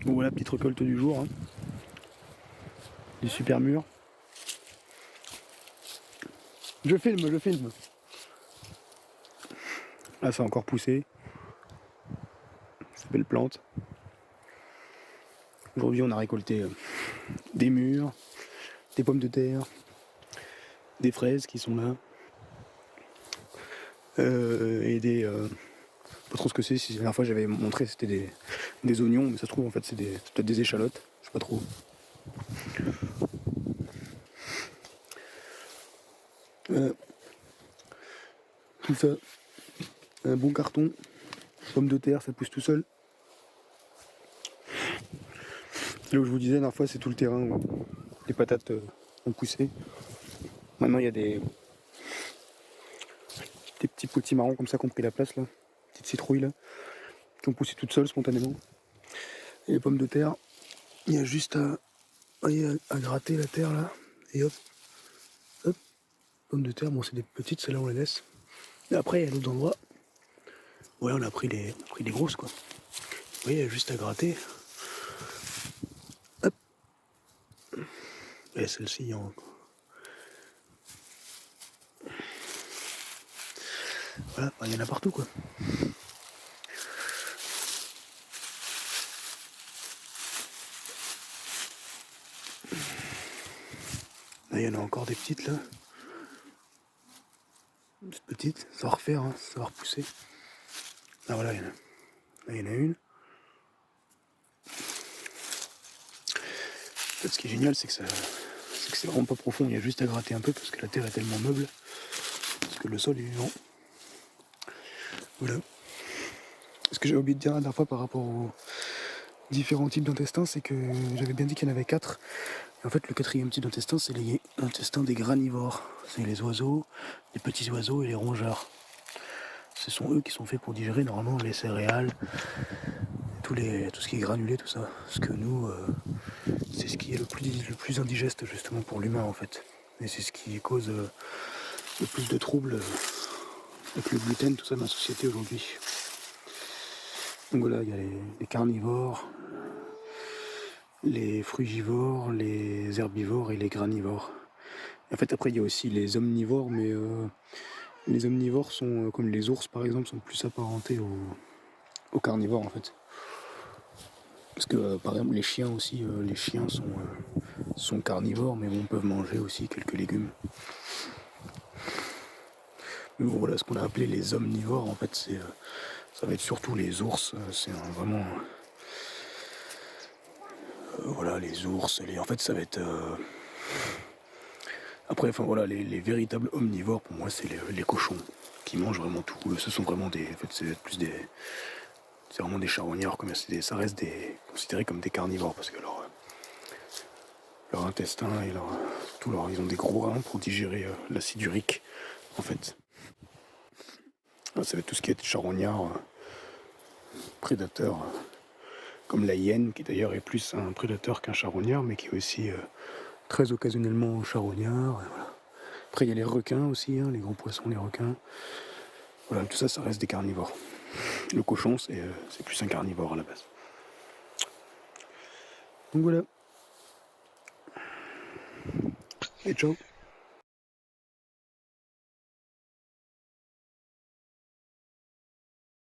Bon voilà, petite récolte du jour. Hein. Du super mûr. Je filme. Là ça a encore poussé. C'est belle plante. Aujourd'hui on a récolté des mûres, des pommes de terre, des fraises qui sont là. Et des... pas trop ce que c'est, si la dernière fois j'avais montré c'était des oignons, mais ça se trouve en fait c'est peut-être des échalotes, je sais pas trop. Tout ça, un bon carton, pommes de terre, ça pousse tout seul. Là où je vous disais la dernière fois c'est tout le terrain où les patates ont poussé. Maintenant il y a des petits potimarrons comme ça qui ont pris la place là, petites citrouilles là, qui ont poussé toutes seules spontanément. Et les pommes de terre, il y a juste à gratter la terre là, et hop, pommes de terre, bon c'est des petites, celles-là on les laisse. Et après il y a d'autres endroits, ouais on a pris des grosses quoi. Vous voyez, il y a juste à gratter. Hop. Et celle-ci voilà, il y en a partout quoi. Là il y en a encore des petites là. Toutes petites, ça va refaire, hein, ça va repousser. Ah voilà, là, il y en a une. En fait, ce qui est génial, c'est que c'est vraiment pas profond, il y a juste à gratter un peu parce que la terre est tellement meuble, parce que le sol est vivant. Voilà. Ce que j'ai oublié de dire la dernière fois par rapport aux différents types d'intestins, c'est que j'avais bien dit qu'il y en avait 4. Et en fait, le 4e type d'intestin, c'est les intestins des granivores. C'est les oiseaux, les petits oiseaux et les rongeurs. Ce sont eux qui sont faits pour digérer normalement les céréales, tout ce qui est granulé, tout ça. Parce que nous, c'est ce qui est le plus indigeste justement pour l'humain en fait. Et c'est ce qui cause le plus de troubles avec le gluten, tout ça dans la société aujourd'hui. Donc voilà, il y a les carnivores, les frugivores, les herbivores et les granivores. Et en fait après il y a aussi les omnivores, mais les omnivores sont, comme les ours par exemple, sont plus apparentés aux carnivores en fait. Parce que par exemple les chiens aussi, les chiens sont carnivores, mais bon, peuvent manger aussi quelques légumes. Mais bon voilà, ce qu'on a appelé les omnivores en fait, ça va être surtout les ours, c'est vraiment... voilà, les ours, en fait ça va être... Après, enfin voilà, les véritables omnivores pour moi c'est les cochons, qui mangent vraiment tout. Ce sont vraiment des... En fait c'est plus des... C'est vraiment des charognards, ça reste considéré comme des carnivores, parce que leur intestin et ils ont des gros reins pour digérer l'acide urique, en fait. Ça va être tout ce qui est charognard, prédateur, comme la hyène, qui d'ailleurs est plus un prédateur qu'un charognard, mais qui est aussi très occasionnellement charognard. Voilà. Après, il y a les requins aussi, hein, les gros poissons, les requins. Voilà, tout ça, ça reste des carnivores. Le cochon, c'est plus un carnivore à la base. Donc voilà. Et ciao.